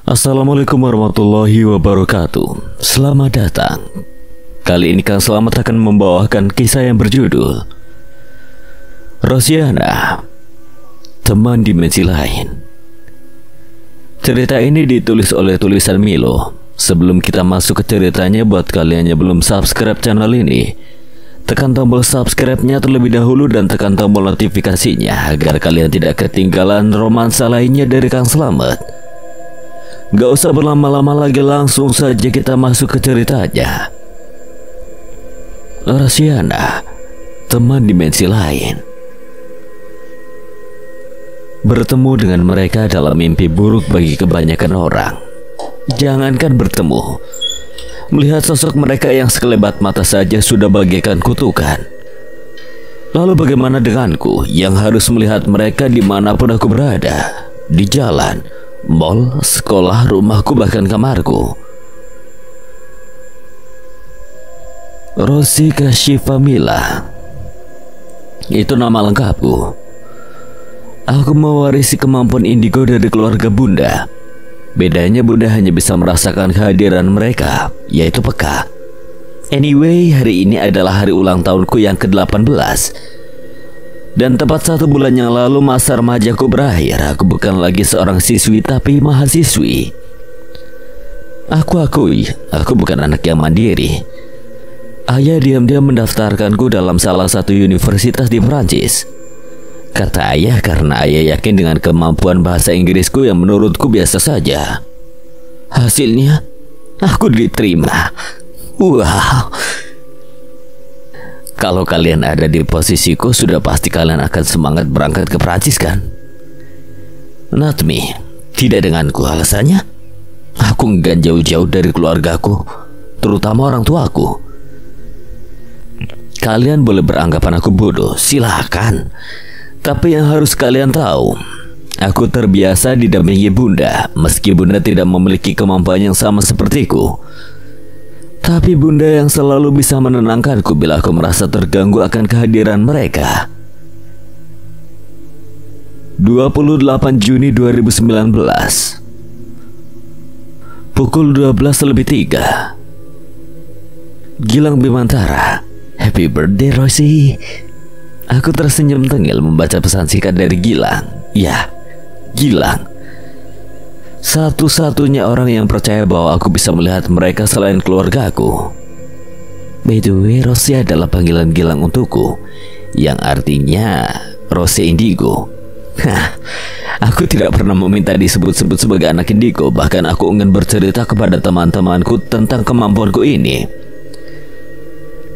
Assalamualaikum warahmatullahi wabarakatuh. Selamat datang. Kali ini Kang Slamet akan membawakan kisah yang berjudul Rosiana, Teman Dimensi Lain. Cerita ini ditulis oleh tulisan Milo. Sebelum kita masuk ke ceritanya, buat kalian yang belum subscribe channel ini, tekan tombol subscribe-nya terlebih dahulu dan tekan tombol notifikasinya agar kalian tidak ketinggalan romansa lainnya dari Kang Slamet. Gak usah berlama-lama lagi, langsung saja kita masuk ke ceritanya. Rosiana, Teman Dimensi Lain. Bertemu dengan mereka dalam mimpi buruk bagi kebanyakan orang. Jangankan bertemu, melihat sosok mereka yang sekelebat mata saja sudah bagaikan kutukan. Lalu bagaimana denganku yang harus melihat mereka dimanapun aku berada? Di jalan, mall, sekolah, rumahku, bahkan kamarku. Rosi Kashifamila, itu nama lengkapku. Aku mewarisi kemampuan indigo dari keluarga bunda. Bedanya bunda hanya bisa merasakan kehadiran mereka, yaitu peka. Anyway, hari ini adalah hari ulang tahunku yang ke-18. Dan tepat 1 bulan yang lalu masa remajaku berakhir. Aku bukan lagi seorang siswi tapi mahasiswi. Aku akui, aku bukan anak yang mandiri. Ayah diam-diam mendaftarkanku dalam salah satu universitas di Perancis. Kata ayah karena ayah yakin dengan kemampuan bahasa Inggrisku yang menurutku biasa saja. Hasilnya, aku diterima. Wow. Kalau kalian ada di posisiku, sudah pasti kalian akan semangat berangkat ke Perancis, kan? Not me. Tidak denganku. Alasannya, aku enggan jauh-jauh dari keluargaku, terutama orang tuaku. Kalian boleh beranggapan aku bodoh, silakan. Tapi yang harus kalian tahu, aku terbiasa didampingi bunda, meski bunda tidak memiliki kemampuan yang sama sepertiku. Tapi bunda yang selalu bisa menenangkanku bila aku merasa terganggu akan kehadiran mereka. 28 Juni 2019, pukul 12:03. Gilang Bimantara. Happy birthday Rosi. Aku tersenyum tengil membaca pesan singkat dari Gilang. Ya, Gilang, satu-satunya orang yang percaya bahwa aku bisa melihat mereka selain keluargaku. By the way, Rosi adalah panggilan Gilang untukku, yang artinya Rosi Indigo. Aku tidak pernah meminta disebut-sebut sebagai anak indigo. Bahkan aku ingin bercerita kepada teman-temanku tentang kemampuanku ini.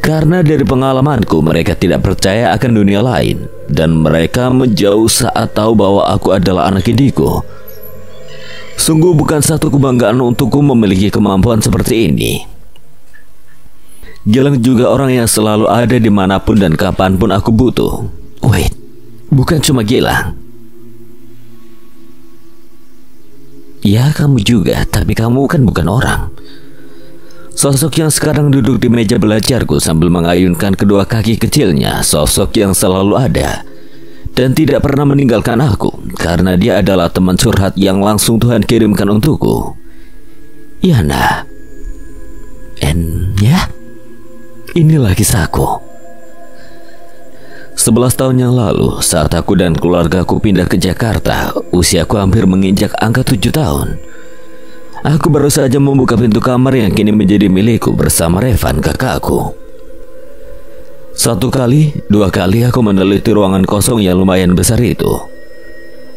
Karena dari pengalamanku, mereka tidak percaya akan dunia lain, dan mereka menjauh saat tahu bahwa aku adalah anak indigo. Sungguh bukan satu kebanggaan untukku memiliki kemampuan seperti ini. Gilang juga orang yang selalu ada dimanapun dan kapanpun aku butuh. Wait, bukan cuma Gilang. Ya, kamu juga, tapi kamu kan bukan orang. Sosok yang sekarang duduk di meja belajarku sambil mengayunkan kedua kaki kecilnya. Sosok yang selalu ada dan tidak pernah meninggalkan aku, karena dia adalah teman curhat yang langsung Tuhan kirimkan untukku. Yana. And ya, inilah kisahku. 11 tahun yang lalu, saat aku dan keluargaku pindah ke Jakarta, usiaku hampir menginjak angka 7 tahun. Aku baru saja membuka pintu kamar yang kini menjadi milikku bersama Revan, kakakku. 1 kali, 2 kali aku meneliti ruangan kosong yang lumayan besar itu.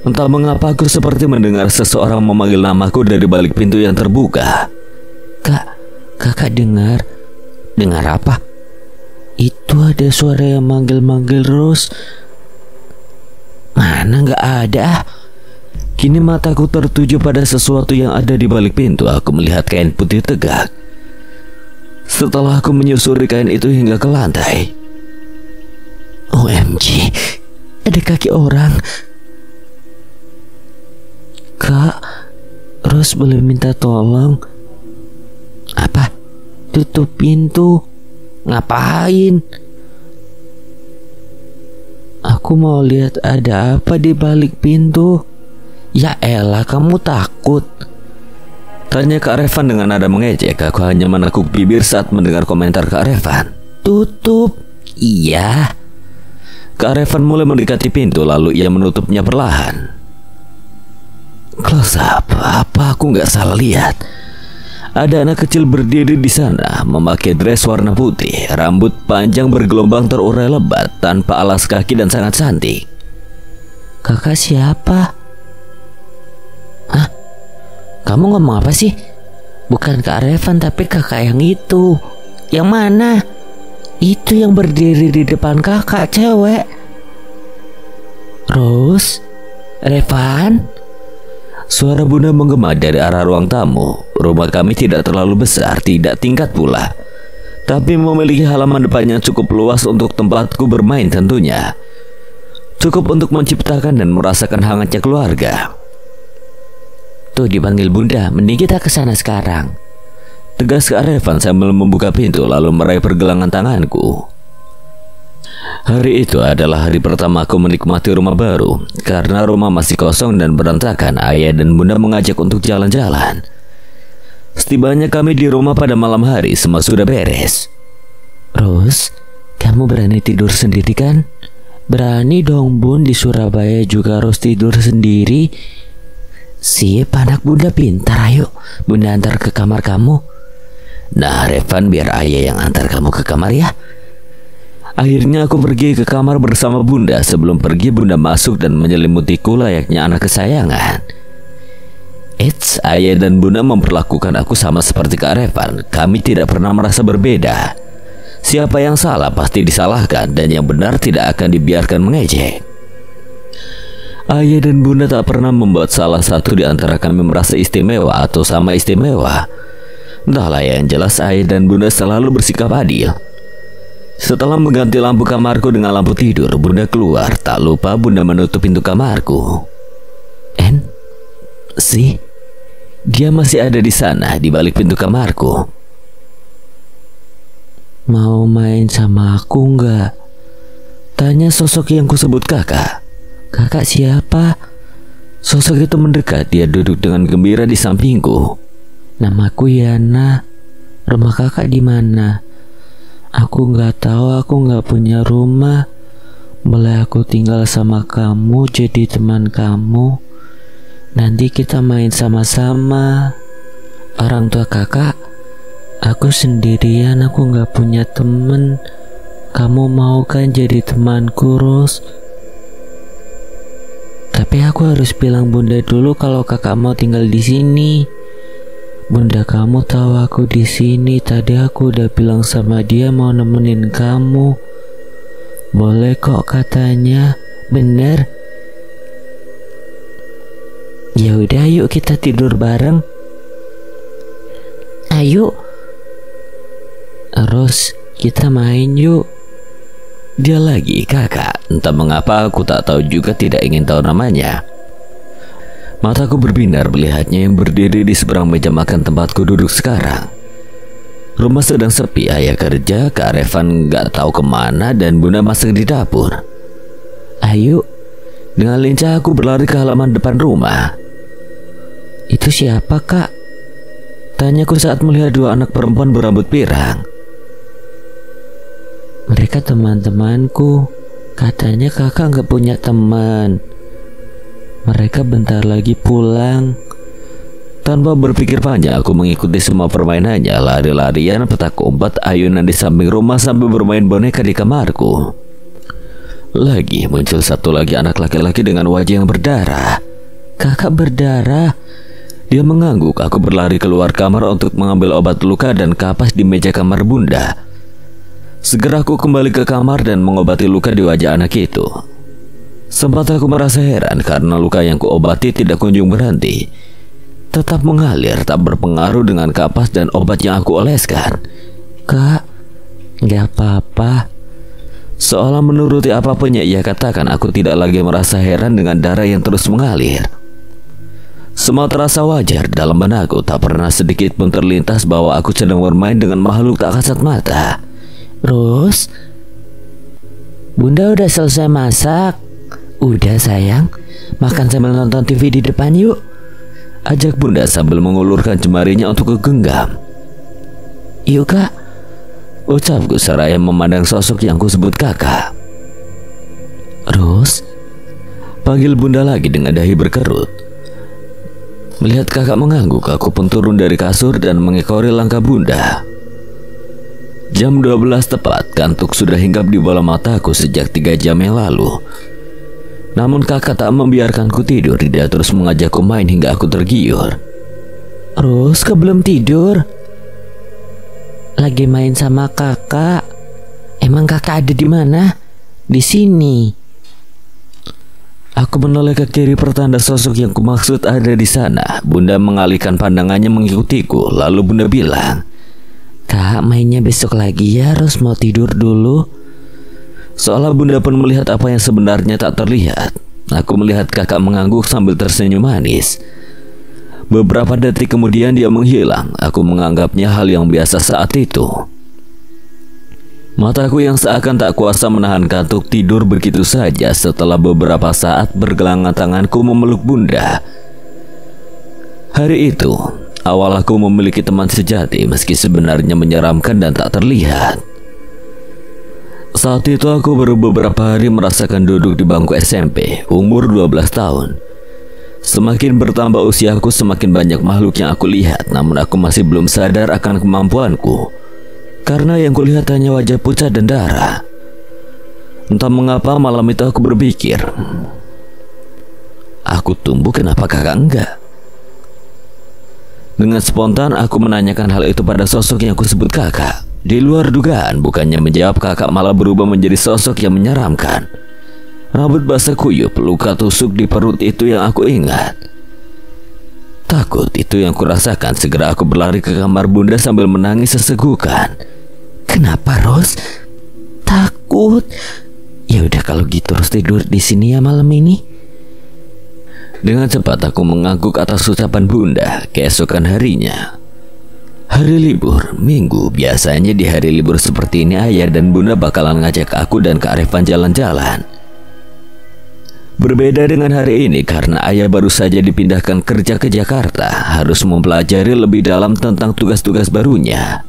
Entah mengapa aku seperti mendengar seseorang memanggil namaku dari balik pintu yang terbuka. Kakak dengar? Dengar apa? Itu ada suara yang manggil-manggil Rose. Mana nggak ada. Kini mataku tertuju pada sesuatu yang ada di balik pintu. Aku melihat kain putih tegak. Setelah aku menyusuri kain itu hingga ke lantai, OMG, ada kaki orang. Kak, Rose boleh minta tolong? Apa? Tutup pintu. Ngapain? Aku mau lihat ada apa di balik pintu. Ya elah, kamu takut? Tanya Kak Revan dengan nada mengejek. Aku hanya menekuk bibir saat mendengar komentar Kak Revan. Tutup. Iya. Kak Revan mulai mendekati pintu, lalu ia menutupnya perlahan. Close up, apa aku nggak salah lihat? Ada anak kecil berdiri di sana, memakai dress warna putih, rambut panjang bergelombang terurai lebat, tanpa alas kaki dan sangat cantik. Kakak siapa? Hah? Kamu ngomong apa sih? Bukan Kak Revan, tapi kakak yang itu. Yang mana? Itu yang berdiri di depan kakak, cewek. Rose? Revan? Suara Bunda menggema dari arah ruang tamu. Rumah kami tidak terlalu besar, tidak tingkat pula, tapi memiliki halaman depan yang cukup luas untuk tempatku bermain tentunya. Cukup untuk menciptakan dan merasakan hangatnya keluarga. Tuh dipanggil Bunda, mending kita ke sana sekarang. Tegas Kak Revan sambil membuka pintu lalu meraih pergelangan tanganku. Hari itu adalah hari pertama aku menikmati rumah baru. Karena rumah masih kosong dan berantakan, ayah dan Bunda mengajak untuk jalan-jalan. Setibanya kami di rumah pada malam hari, semua sudah beres. Rose, kamu berani tidur sendiri kan? Berani dong Bun, di Surabaya juga harus tidur sendiri. Sip, anak Bunda pintar, ayo Bunda antar ke kamar kamu. Nah Revan, biar ayah yang antar kamu ke kamar ya. Akhirnya aku pergi ke kamar bersama Bunda. Sebelum pergi Bunda masuk dan menyelimutiku layaknya anak kesayangan. Eits, ayah dan Bunda memperlakukan aku sama seperti Kak Revan. Kami tidak pernah merasa berbeda. Siapa yang salah pasti disalahkan, dan yang benar tidak akan dibiarkan mengejek. Ayah dan Bunda tak pernah membuat salah satu di antara kami merasa istimewa atau sama istimewa. Entahlah, yang jelas ayah dan Bunda selalu bersikap adil. Setelah mengganti lampu kamarku dengan lampu tidur, Bunda keluar. Tak lupa Bunda menutup pintu kamarku. Sih, dia masih ada di sana, di balik pintu kamarku. Mau main sama aku nggak? Tanya sosok yang kusebut kakak. Kakak siapa? Sosok itu mendekat. Dia duduk dengan gembira di sampingku. Namaku Yana. Rumah kakak di mana? Aku nggak tahu, aku nggak punya rumah. Boleh aku tinggal sama kamu, jadi teman kamu? Nanti kita main sama-sama. Orang tua kakak, aku sendirian, aku nggak punya temen. Kamu mau kan jadi temanku, Ros? Tapi aku harus bilang Bunda dulu kalau kakak mau tinggal di sini. Bunda kamu tahu aku di sini. Tadi aku udah bilang sama dia mau nemenin kamu. Boleh kok katanya. Bener? Ya udah, yuk kita tidur bareng. Ayo. Ros, kita main yuk. Dia lagi, kakak. Entah mengapa aku tak tahu juga, tidak ingin tahu namanya. Mataku berbinar melihatnya yang berdiri di seberang meja makan tempatku duduk sekarang. Rumah sedang sepi, ayah kerja, Kak Revan gak tahu kemana, dan Bunda masak di dapur. Ayo. Dengan lincah aku berlari ke halaman depan rumah. Itu siapa, Kak? Tanyaku saat melihat dua anak perempuan berambut pirang. Mereka teman-temanku. Katanya kakak gak punya teman. Mereka bentar lagi pulang. Tanpa berpikir panjang, aku mengikuti semua permainannya. Lari-larian, petak umpet, ayunan di samping rumah, sambil bermain boneka di kamarku. Lagi muncul satu lagi anak laki-laki dengan wajah yang berdarah. Kakak berdarah. Dia mengangguk. Aku berlari keluar kamar untuk mengambil obat luka dan kapas di meja kamar Bunda. Segera aku kembali ke kamar dan mengobati luka di wajah anak itu. Sempat aku merasa heran karena luka yang kuobati tidak kunjung berhenti. Tetap mengalir, tak berpengaruh dengan kapas dan obat yang aku oleskan. Kak, gak apa-apa. Seolah menuruti apapun yang ia katakan, aku tidak lagi merasa heran dengan darah yang terus mengalir. Semua terasa wajar dalam benakku. Tak pernah sedikit pun terlintas bahwa aku sedang bermain dengan makhluk tak kasat mata. Rose, Bunda udah selesai masak. Udah sayang, makan sambil nonton TV di depan yuk. ajak bunda sambil mengulurkan jemarinya untuk kegenggam. Yuk kak, ucapku seraya memandang sosok yang kusebut kakak. Ros, panggil bunda lagi dengan dahi berkerut. Melihat kakak mengangguk, aku pun turun dari kasur dan mengekori langkah bunda. Jam 12 tepat, kantuk sudah hinggap di bola mataku sejak 3 jam yang lalu. Namun kakak tak membiarkanku tidur, dia terus mengajakku main hingga aku tergiur. Ros, kau belum tidur? Lagi main sama kakak. Emang kakak ada di mana? Di sini. Aku menoleh ke kiri pertanda sosok yang kumaksud ada di sana. Bunda mengalihkan pandangannya mengikutiku. Lalu bunda bilang, Kak, mainnya besok lagi ya, Ros mau tidur dulu. Seolah bunda pun melihat apa yang sebenarnya tak terlihat. Aku melihat kakak mengangguk sambil tersenyum manis. Beberapa detik kemudian dia menghilang. Aku menganggapnya hal yang biasa saat itu. Mataku yang seakan tak kuasa menahan kantuk tidur begitu saja setelah beberapa saat bergelangan tanganku memeluk bunda. Hari itu, awal aku memiliki teman sejati meski sebenarnya menyeramkan dan tak terlihat. Saat itu aku baru beberapa hari merasakan duduk di bangku SMP, umur 12 tahun. Semakin bertambah usiaku, semakin banyak makhluk yang aku lihat, namun aku masih belum sadar akan kemampuanku. Karena yang kulihat hanya wajah pucat dan darah. Entah mengapa malam itu aku berpikir, aku tumbuh, kenapa kakak enggak? Dengan spontan aku menanyakan hal itu pada sosok yang aku sebut kakak. Di luar dugaan, bukannya menjawab, kakak malah berubah menjadi sosok yang menyeramkan. Rambut basah kuyup, luka tusuk di perut itu yang aku ingat. Takut itu yang kurasakan. Segera aku berlari ke kamar bunda sambil menangis sesegukan. Kenapa, Ros? Takut. Ya udah kalau gitu Ros tidur di sini ya malam ini. Dengan cepat aku mengangguk atas ucapan bunda. Keesokan harinya, hari libur, Minggu. Biasanya di hari libur seperti ini ayah dan bunda bakalan ngajak aku dan Kak Revan jalan-jalan. Berbeda dengan hari ini karena ayah baru saja dipindahkan kerja ke Jakarta, harus mempelajari lebih dalam tentang tugas-tugas barunya.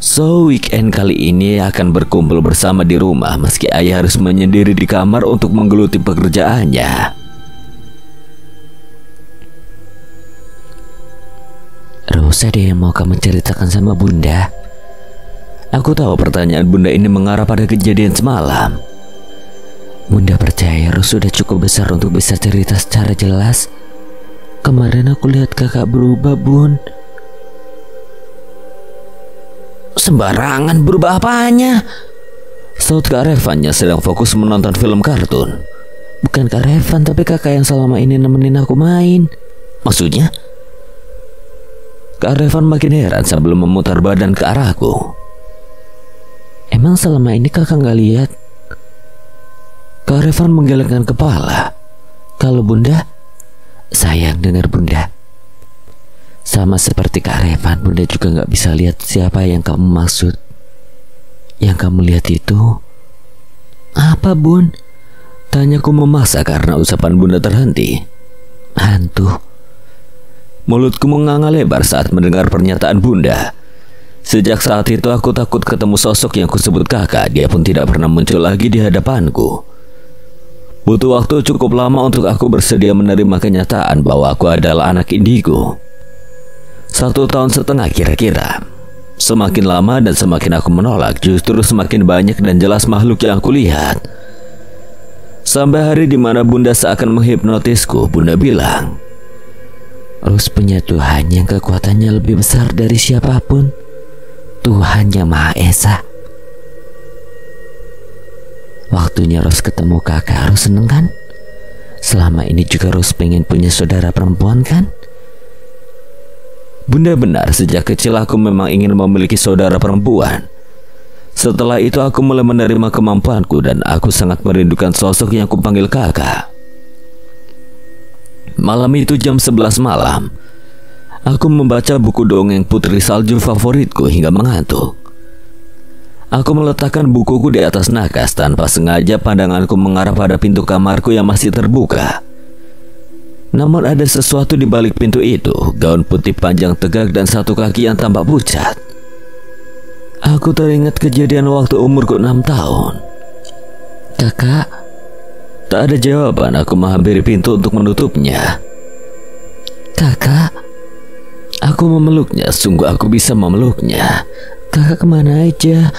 So weekend kali ini akan berkumpul bersama di rumah meski ayah harus menyendiri di kamar untuk menggeluti pekerjaannya. Rose, ada yang mau kamu ceritakan sama bunda? Aku tahu pertanyaan bunda ini mengarah pada kejadian semalam. Bunda percaya Rose sudah cukup besar untuk bisa cerita secara jelas. Kemarin aku lihat kakak berubah, Bun. Sembarangan, berubah apanya? Saut Kak Revan yang sedang fokus menonton film kartun. Bukan Kak Revan, tapi kakak yang selama ini nemenin aku main. Maksudnya? Kak Revan makin heran sambil memutar badan ke arahku. Emang selama ini kakak gak lihat? Kak Revan menggelengkan kepala. Kalau bunda, sayang dengar bunda. Sama seperti Kak Revan, bunda juga gak bisa lihat siapa yang kamu maksud. Yang kamu lihat itu apa, Bun? Tanyaku memaksa karena ucapan bunda terhenti. Hantu. Mulutku menganga lebar saat mendengar pernyataan bunda. Sejak saat itu aku takut ketemu sosok yang kusebut kakak. Dia pun tidak pernah muncul lagi di hadapanku. Butuh waktu cukup lama untuk aku bersedia menerima kenyataan bahwa aku adalah anak indigo. 1 tahun setengah kira-kira. Semakin lama dan semakin aku menolak, justru semakin banyak dan jelas makhluk yang aku lihat. Sampai hari dimana bunda seakan menghipnotisku, bunda bilang, Rose punya Tuhan yang kekuatannya lebih besar dari siapapun. Tuhan yang Maha Esa. Waktunya Rose ketemu kakak. Rose seneng kan? Selama ini juga Rose pengen punya saudara perempuan kan? Bunda benar, sejak kecil aku memang ingin memiliki saudara perempuan. Setelah itu aku mulai menerima kemampuanku dan aku sangat merindukan sosok yang kupanggil kakak. Malam itu jam 11 malam, aku membaca buku dongeng Putri Salju favoritku hingga mengantuk. Aku meletakkan bukuku di atas nakas. Tanpa sengaja pandanganku mengarah pada pintu kamarku yang masih terbuka. Namun ada sesuatu di balik pintu itu, gaun putih panjang tegak dan satu kaki yang tampak pucat. Aku teringat kejadian waktu umurku 6 tahun. Kakak? Tak ada jawaban, aku menghampiri pintu untuk menutupnya. Kakak? Aku memeluknya, sungguh aku bisa memeluknya. Kakak kemana aja?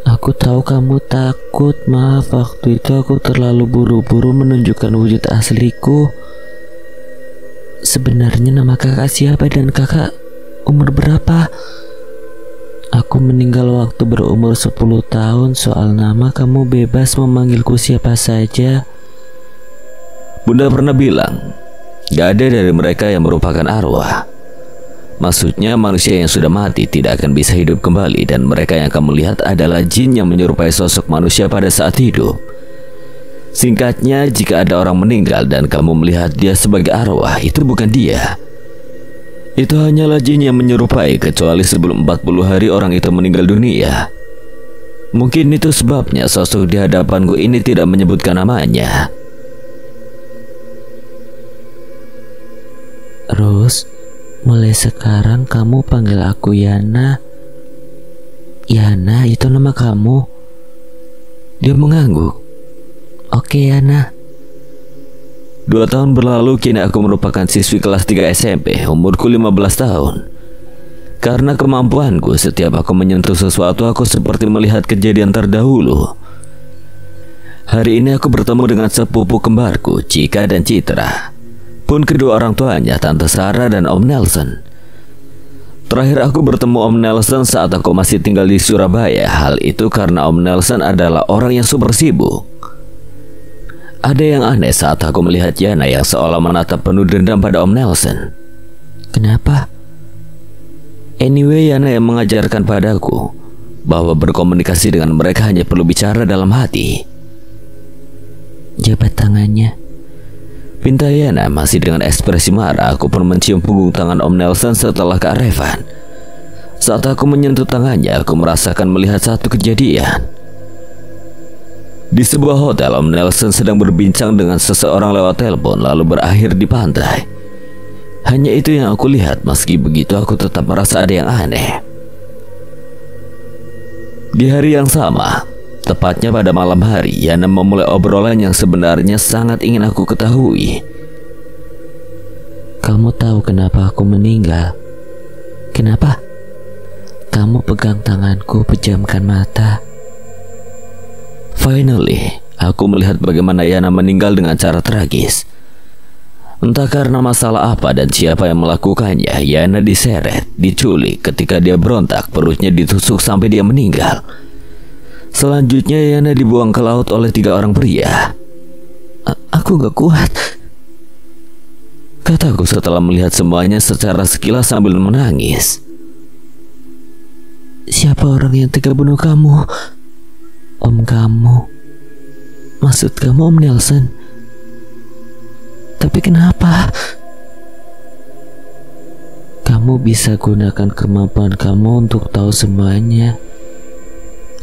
Aku tahu kamu takut, maaf waktu itu aku terlalu buru-buru menunjukkan wujud asliku. Sebenarnya nama kakak siapa dan kakak umur berapa? Aku meninggal waktu berumur 10 tahun, soal nama kamu bebas memanggilku siapa saja. Bunda pernah bilang, gak ada dari mereka yang merupakan arwah. Maksudnya manusia yang sudah mati tidak akan bisa hidup kembali, dan mereka yang kamu lihat adalah jin yang menyerupai sosok manusia pada saat hidup. Singkatnya, jika ada orang meninggal dan kamu melihat dia sebagai arwah, itu bukan dia. Itu hanyalah jin yang menyerupai, kecuali sebelum 40 hari orang itu meninggal dunia. Mungkin itu sebabnya sosok di hadapanku ini tidak menyebutkan namanya. Rose, mulai sekarang kamu panggil aku Yana. Yana, itu nama kamu? Dia mengangguk. Oke Yana. 2 tahun berlalu, kini aku merupakan siswi kelas 3 SMP, umurku 15 tahun. Karena kemampuanku, setiap aku menyentuh sesuatu, aku seperti melihat kejadian terdahulu. Hari ini aku bertemu dengan sepupu kembarku, Cika dan Citra. Pun kedua orang tuanya, Tante Sarah dan Om Nelson. Terakhir aku bertemu Om Nelson saat aku masih tinggal di Surabaya. Hal itu karena Om Nelson adalah orang yang super sibuk. Ada yang aneh saat aku melihat Yana yang seolah menatap penuh dendam pada Om Nelson. Kenapa? Anyway, Yana yang mengajarkan padaku bahwa berkomunikasi dengan mereka hanya perlu bicara dalam hati. Jabat tangannya. Pinta Yana masih dengan ekspresi marah. Aku pun mencium punggung tangan Om Nelson setelah kearifan. Saat aku menyentuh tangannya, aku merasakan melihat satu kejadian. Di sebuah hotel, Om Nelson sedang berbincang dengan seseorang lewat telepon, lalu berakhir di pantai. Hanya itu yang aku lihat. Meski begitu, aku tetap merasa ada yang aneh. Di hari yang sama, tepatnya pada malam hari, Yana memulai obrolan yang sebenarnya sangat ingin aku ketahui. Kamu tahu kenapa aku meninggal? Kenapa? Kamu pegang tanganku, pejamkan mata. Finally, aku melihat bagaimana Yana meninggal dengan cara tragis. Entah karena masalah apa dan siapa yang melakukannya, Yana diseret, diculik. Ketika dia berontak, perutnya ditusuk sampai dia meninggal. Selanjutnya Yana dibuang ke laut oleh 3 orang pria. Aku gak kuat, kataku setelah melihat semuanya secara sekilas sambil menangis. Siapa orang yang tega bunuh kamu? Om kamu. Maksud kamu Om Nelson? Tapi kenapa? Kamu bisa gunakan kemampuan kamu untuk tahu semuanya.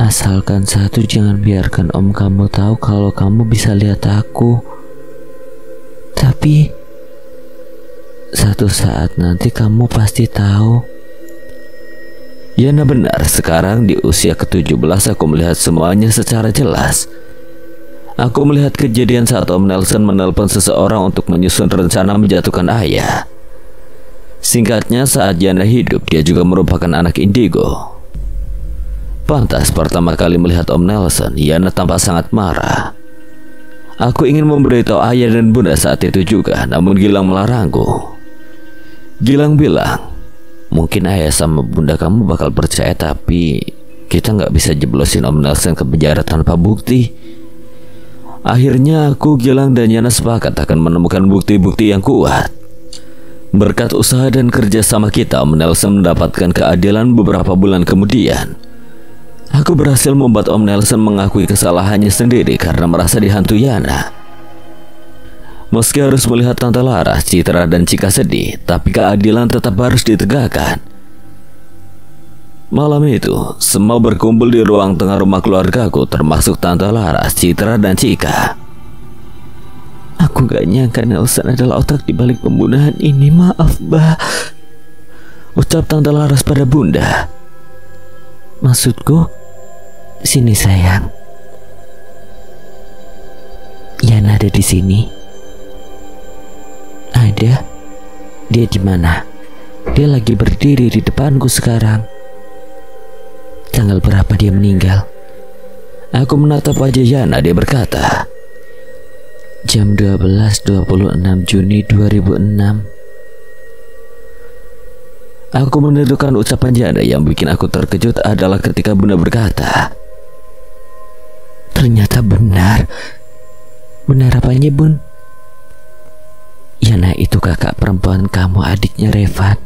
Asalkan satu, jangan biarkan om kamu tahu kalau kamu bisa lihat aku. Tapi satu saat nanti kamu pasti tahu. Yana benar, sekarang di usia ke-17 aku melihat semuanya secara jelas. Aku melihat kejadian saat Om Nelson menelpon seseorang untuk menyusun rencana menjatuhkan ayah. Singkatnya, saat Yana hidup, dia juga merupakan anak indigo. Pantas pertama kali melihat Om Nelson, Yana tampak sangat marah. Aku ingin memberitahu ayah dan bunda saat itu juga, namun Gilang melarangku. Gilang bilang, mungkin ayah sama bunda kamu bakal percaya, tapi kita nggak bisa jeblosin Om Nelson ke penjara tanpa bukti. Akhirnya aku, Gilang, dan Yana sepakat akan menemukan bukti-bukti yang kuat. Berkat usaha dan kerja sama kita, Om Nelson mendapatkan keadilan beberapa bulan kemudian. Aku berhasil membuat Om Nelson mengakui kesalahannya sendiri karena merasa dihantui Yana. Meski harus melihat Tante Laras, Citra, dan Cika sedih, tapi keadilan tetap harus ditegakkan. Malam itu, semua berkumpul di ruang tengah rumah keluargaku, termasuk Tante Laras, Citra, dan Cika. Aku gak nyangka Nelson adalah otak di balik pembunuhan ini. Maaf, Mbak. Ucap Tante Laras pada Bunda. Maksudku, sini sayang. Yana ada di sini. Ada. Dia di mana? Dia lagi berdiri di depanku sekarang. Tanggal berapa dia meninggal? Aku menatap wajah Yana. Dia berkata, jam 12.26 Juni 2006. Aku menentukan ucapan Yana. Yang bikin aku terkejut adalah ketika Bunda berkata, ternyata benar. Benar apanya, Bun? Yana itu kakak perempuan kamu, adiknya Revan.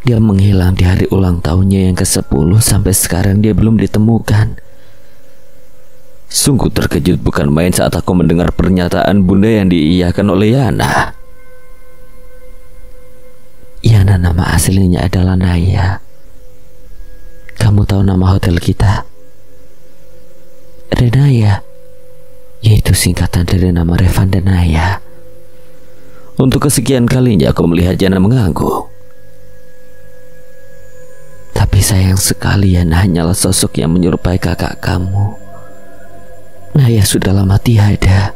Dia menghilang di hari ulang tahunnya yang ke-10. Sampai sekarang dia belum ditemukan. Sungguh terkejut bukan main saat aku mendengar pernyataan Bunda yang diiyakan oleh Yana. Yana nama aslinya adalah Naya. Kamu tahu nama hotel kita? Renaya, yaitu singkatan dari nama Revan dan Naya. Untuk kesekian kalinya aku melihat Yana mengangguk. Tapi sayang sekali Yana hanyalah sosok yang menyerupai kakak kamu. Naya sudah lama tiada.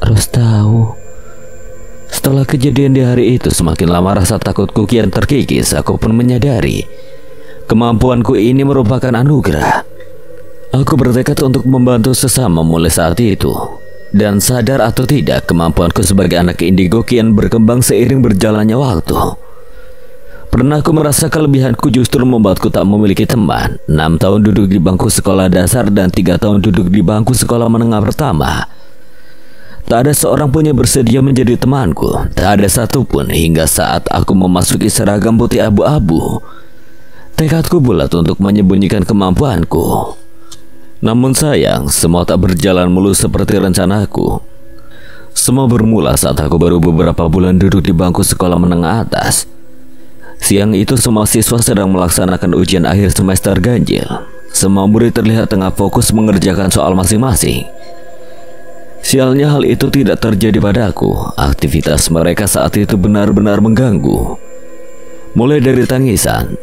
Ros tahu. Setelah kejadian di hari itu, semakin lama rasa takutku kian terkikis. Aku pun menyadari kemampuanku ini merupakan anugerah. Aku bertekad untuk membantu sesama mulai saat itu. Dan sadar atau tidak, kemampuanku sebagai anak indigo kian berkembang seiring berjalannya waktu. Pernah aku merasa kelebihanku justru membuatku tak memiliki teman. 6 tahun duduk di bangku sekolah dasar dan 3 tahun duduk di bangku sekolah menengah pertama. Tak ada seorang pun yang bersedia menjadi temanku. Tak ada satupun hingga saat aku memasuki seragam putih abu-abu. Tekadku bulat untuk menyembunyikan kemampuanku. Namun sayang, semua tak berjalan mulus seperti rencanaku. Semua bermula saat aku baru beberapa bulan duduk di bangku sekolah menengah atas. Siang itu semua siswa sedang melaksanakan ujian akhir semester ganjil. Semua murid terlihat tengah fokus mengerjakan soal masing-masing. Sialnya hal itu tidak terjadi padaku. Aktivitas mereka saat itu benar-benar mengganggu. Mulai dari tangisan,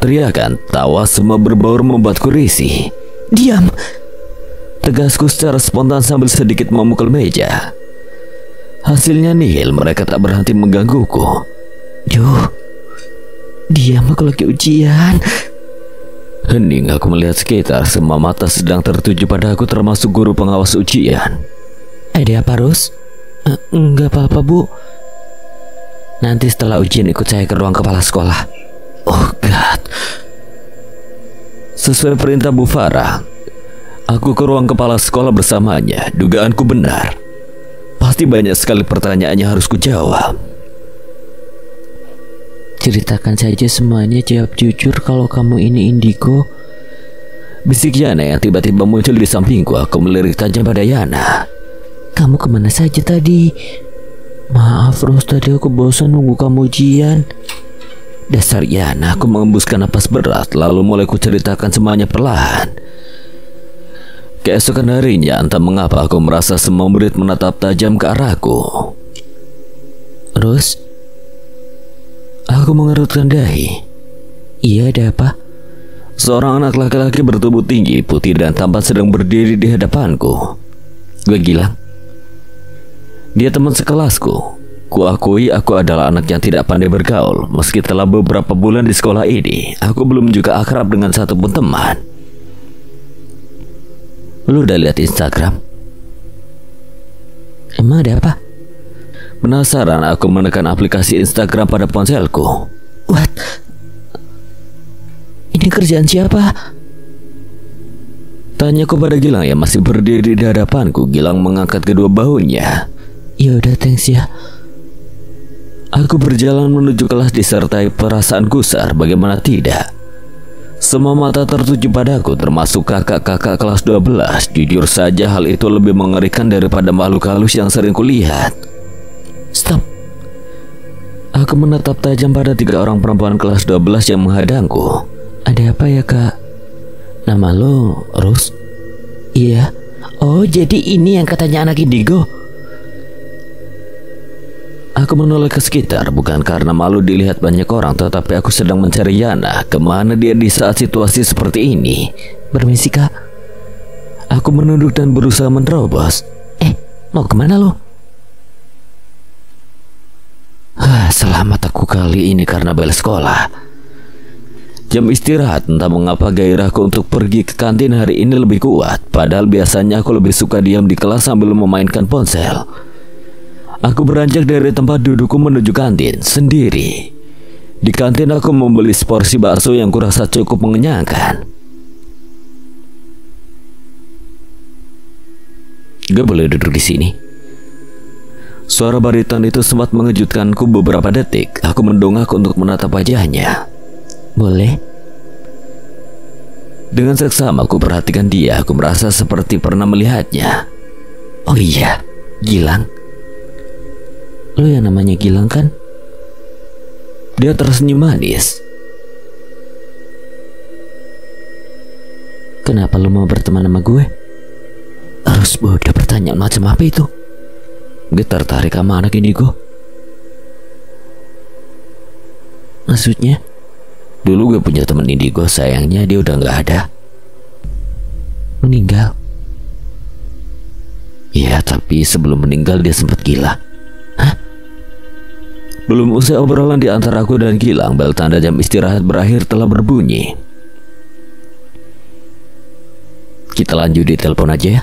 teriakan, tawa, semua berbaur membuatku risih. Diam! Tegasku secara spontan sambil sedikit memukul meja. Hasilnya nihil, mereka tak berhenti menggangguku. Duh, diam, aku lagi ujian. Hening aku melihat sekitar. Semua mata sedang tertuju pada aku, termasuk guru pengawas ujian. Ada apa, Rus? Enggak apa-apa, Bu. Nanti setelah ujian ikut saya ke ruang kepala sekolah. Oh God. Sesuai perintah Bu Farah, aku ke ruang kepala sekolah bersamanya. Dugaanku benar. Pasti banyak sekali pertanyaan yang harus kujawab. Ceritakan saja semuanya, jawab jujur kalau kamu ini indigo. Bisik Yana yang tiba-tiba muncul di sampingku. Aku melirik tajam pada Yana. Kamu kemana saja tadi? Maaf Ros, tadi aku bosan nunggu kamu ujian. Dasar Yana, aku mengembuskan napas berat. Lalu mulai kuceritakan semuanya perlahan. Keesokan harinya, entah mengapa aku merasa semua murid menatap tajam ke arahku. Ros? Aku mengerutkan dahi. Iya, ada apa? Seorang anak laki-laki bertubuh tinggi, putih dan tampan sedang berdiri di hadapanku. Gue Gilang. Dia teman sekelasku. Kuakui aku adalah anak yang tidak pandai bergaul. Meski telah beberapa bulan di sekolah ini, aku belum juga akrab dengan satupun teman. Lu udah lihat Instagram? Emang ada apa? Penasaran, aku menekan aplikasi Instagram pada ponselku. What? Ini kerjaan siapa? Tanyaku pada Gilang yang masih berdiri di hadapanku. Gilang mengangkat kedua bahunya. Ya udah, thanks ya. Aku berjalan menuju kelas disertai perasaan gusar. Bagaimana tidak? Semua mata tertuju padaku, termasuk kakak-kakak kelas 12. Jujur saja hal itu lebih mengerikan daripada makhluk halus yang sering kulihat. Stop. Aku menatap tajam pada 3 orang perempuan kelas 12 yang menghadangku. Ada apa ya, Kak? Nama lo Rus? Iya. Oh, jadi ini yang katanya anak indigo. Aku menoleh ke sekitar, bukan karena malu dilihat banyak orang, tetapi aku sedang mencari Yana. Kemana dia di saat situasi seperti ini? Permisi, Kak. Aku menunduk dan berusaha menerobos. Mau kemana lo? Selamat aku kali ini karena bel sekolah. Jam istirahat, entah mengapa gairahku untuk pergi ke kantin hari ini lebih kuat. Padahal biasanya aku lebih suka diam di kelas sambil memainkan ponsel. Aku beranjak dari tempat dudukku menuju kantin sendiri. Di kantin aku membeli seporsi bakso yang kurasa cukup mengenyangkan. Gak boleh duduk di sini. Suara bariton itu sempat mengejutkanku beberapa detik. Aku mendongak untuk menatap wajahnya. Boleh? Dengan seksama aku perhatikan dia. Aku merasa seperti pernah melihatnya. Oh iya, Gilang. Lo yang namanya Gilang kan? Dia tersenyum manis. Kenapa lo mau berteman sama gue? Harus bodoh pertanyaan macam apa itu? Gue tertarik sama anak indigo. Maksudnya? Dulu gue punya teman indigo, sayangnya dia udah gak ada. Meninggal? Ya, tapi sebelum meninggal dia sempat gila. Hah? Belum usai obrolan di antara aku dan Gilang, bel tanda jam istirahat berakhir telah berbunyi. Kita lanjut di telepon aja ya.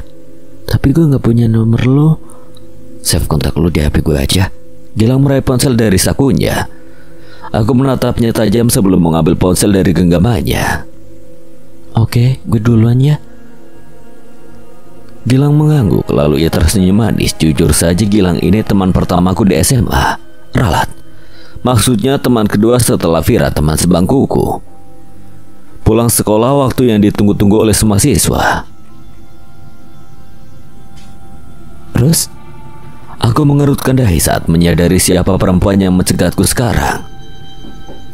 Tapi gue gak punya nomor lo. Save kontak lo di HP gue aja. Gilang meraih ponsel dari sakunya. Aku menatapnya tajam sebelum mengambil ponsel dari genggamannya. Oke, gue duluan ya. Gilang mengangguk, lalu ia tersenyum manis. Jujur saja Gilang ini teman pertamaku di SMA. Ralat. Maksudnya teman kedua setelah Vira, teman sebangkuku. Pulang sekolah waktu yang ditunggu-tunggu oleh semua siswa. Terus, aku mengerutkan dahi saat menyadari siapa perempuan yang mencegatku sekarang.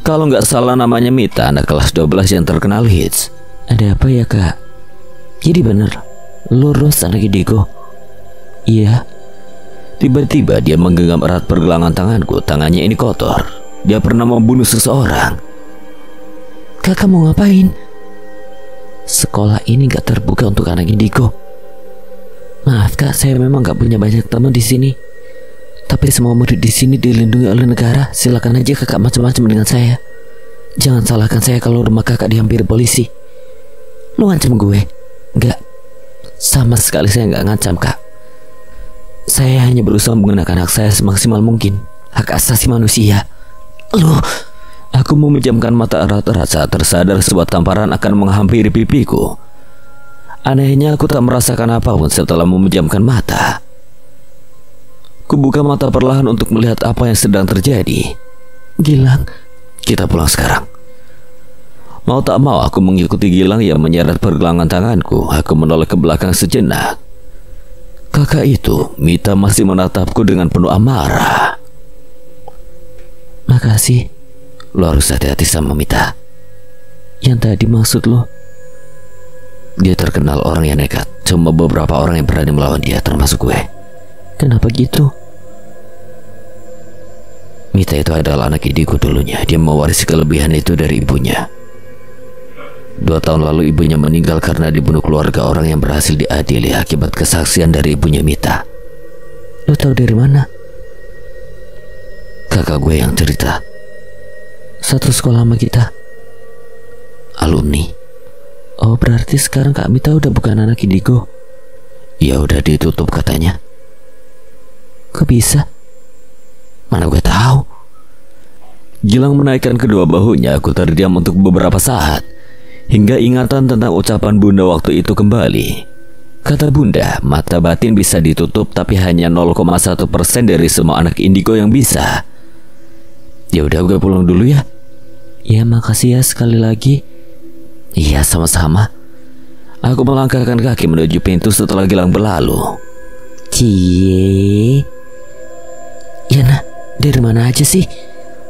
Kalau nggak salah namanya Mita, anak kelas 12 yang terkenal hits. Ada apa ya, Kak? Jadi bener, lurus anak indigo. Iya. Tiba-tiba dia menggenggam erat pergelangan tanganku. Tangannya ini kotor. Dia pernah membunuh seseorang. Kakak mau ngapain? Sekolah ini nggak terbuka untuk anak indigo. Maaf Kak, saya memang gak punya banyak teman di sini. Tapi semua murid di sini dilindungi oleh negara. Silakan aja kakak macam-macam dengan saya. Jangan salahkan saya kalau rumah kakak dihampiri polisi. Lu ngancam gue? Enggak. Sama sekali saya nggak ngancam Kak. Saya hanya berusaha menggunakan hak saya semaksimal mungkin. Hak asasi manusia. Lu... Aku memejamkan mata erat-erat saat tersadar sebuah tamparan akan menghampiri pipiku. Anehnya aku tak merasakan apapun setelah memejamkan mata. Kubuka mata perlahan untuk melihat apa yang sedang terjadi. Gilang, kita pulang sekarang. Mau tak mau aku mengikuti Gilang yang menyeret pergelangan tanganku. Aku menoleh ke belakang sejenak. Kakak itu, Mita, masih menatapku dengan penuh amarah. Makasih. Lo harus hati-hati sama Mita. Yang tadi maksud lo? Dia terkenal orang yang nekat. Cuma beberapa orang yang berani melawan dia, termasuk gue. Kenapa gitu? Mita itu adalah anak indigo dulunya. Dia mewarisi kelebihan itu dari ibunya. 2 tahun lalu ibunya meninggal karena dibunuh keluarga orang yang berhasil diadili akibat kesaksian dari ibunya Mita. Lo tahu dari mana? Kakak gue yang cerita. Satu sekolah sama kita. Alumni. Oh, berarti sekarang Kak Mita udah bukan anak indigo. Ya udah ditutup katanya. Kok bisa? Mana gue tahu. Gilang menaikkan kedua bahunya. Aku terdiam untuk beberapa saat, hingga ingatan tentang ucapan Bunda waktu itu kembali. Kata Bunda, mata batin bisa ditutup, tapi hanya 0,1% dari semua anak indigo yang bisa. Ya udah, gue pulang dulu ya. Ya, makasih ya sekali lagi. Iya, sama-sama. Aku melangkahkan kaki menuju pintu setelah Gilang berlalu. Cie. Ya nah, dari mana aja sih?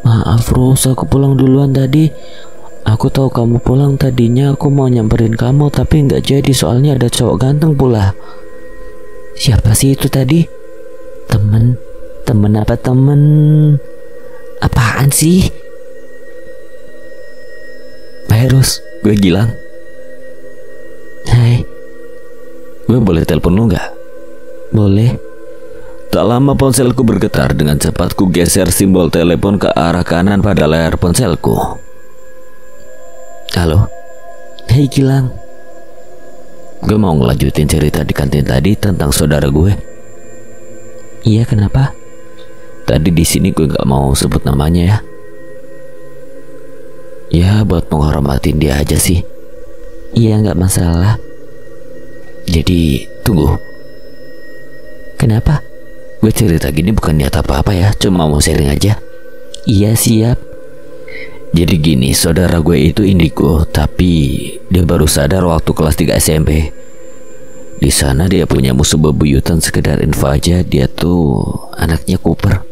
Maaf Ros, aku pulang duluan tadi. Aku tahu kamu pulang, tadinya aku mau nyamperin kamu tapi nggak jadi soalnya ada cowok ganteng pula. Siapa sih itu tadi? Temen apa temen? Apaan sih? Hai Ros, gue Gilang. Hai. Gue boleh telepon lu gak? Boleh. Tak lama ponselku bergetar. Dengan cepat ku geser simbol telepon ke arah kanan pada layar ponselku. Halo. Hai Gilang. Gue mau ngelanjutin cerita di kantin tadi tentang saudara gue. Iya, kenapa? Tadi di sini gue gak mau sebut namanya ya. Ya buat menghormatin dia aja sih. Iya, gak masalah. Jadi tunggu. Kenapa? Gue cerita gini bukan niat apa-apa ya, cuma mau sharing aja. Iya, siap. Jadi gini, saudara gue itu indigo, tapi dia baru sadar waktu kelas 3 SMP. Di sana dia punya musuh bebuyutan. Sekedar info aja, dia tuh anaknya Cooper.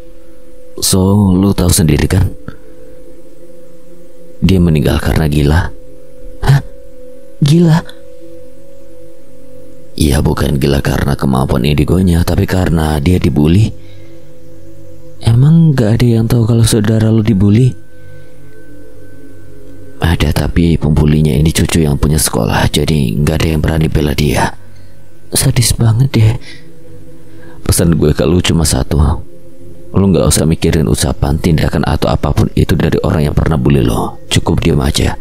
So, lu tahu sendiri kan? Dia meninggal karena gila. Hah? Gila? Iya, bukan gila karena kemampuan indigonya, tapi karena dia dibully. Emang gak ada yang tahu kalau saudara lu dibully? Ada, tapi pembulinya ini cucu yang punya sekolah, jadi gak ada yang berani bela dia. Sadis banget deh. Pesan gue ke lu cuma satu. Lu gak usah mikirin ucapan, tindakan atau apapun itu dari orang yang pernah bully lo. Cukup diam aja.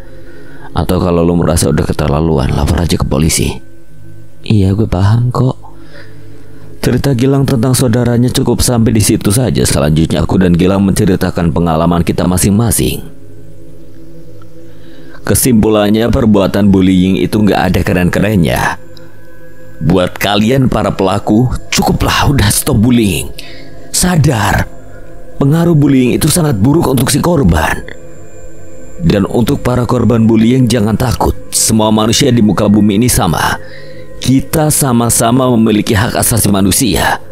Atau kalau lu merasa udah keterlaluan, lapor aja ke polisi. Iya, gue paham kok. Cerita Gilang tentang saudaranya cukup sampai di situ saja. Selanjutnya aku dan Gilang menceritakan pengalaman kita masing-masing. Kesimpulannya, perbuatan bullying itu gak ada keren-kerennya. Buat kalian para pelaku, cukuplah udah stop bullying. Sadar, pengaruh bullying itu sangat buruk untuk si korban. Dan untuk para korban bullying, jangan takut. Semua manusia di muka bumi ini sama. Kita sama-sama memiliki hak asasi manusia.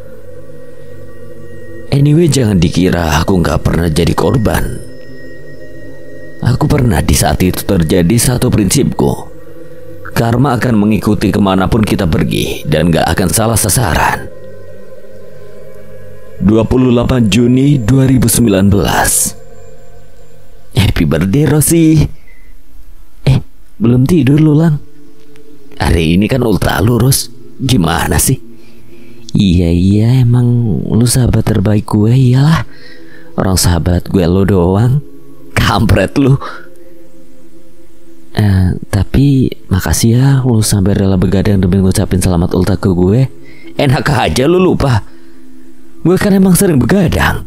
Anyway, jangan dikira aku gak pernah jadi korban. Aku pernah. Di saat itu terjadi satu prinsipku. Karma akan mengikuti kemanapun kita pergi dan gak akan salah sasaran. 28 Juni 2019. Happy birthday Rosi. Belum tidur lu, Lang? Hari ini kan ultah lu, Ros. Gimana sih? Iya, emang lu sahabat terbaik gue. Iyalah, orang sahabat gue lu doang. Kampret lu. Tapi makasih ya lu sampai rela begadang demi ngucapin selamat ultah ke gue. Enak aja lu lupa. Gue kan emang sering begadang.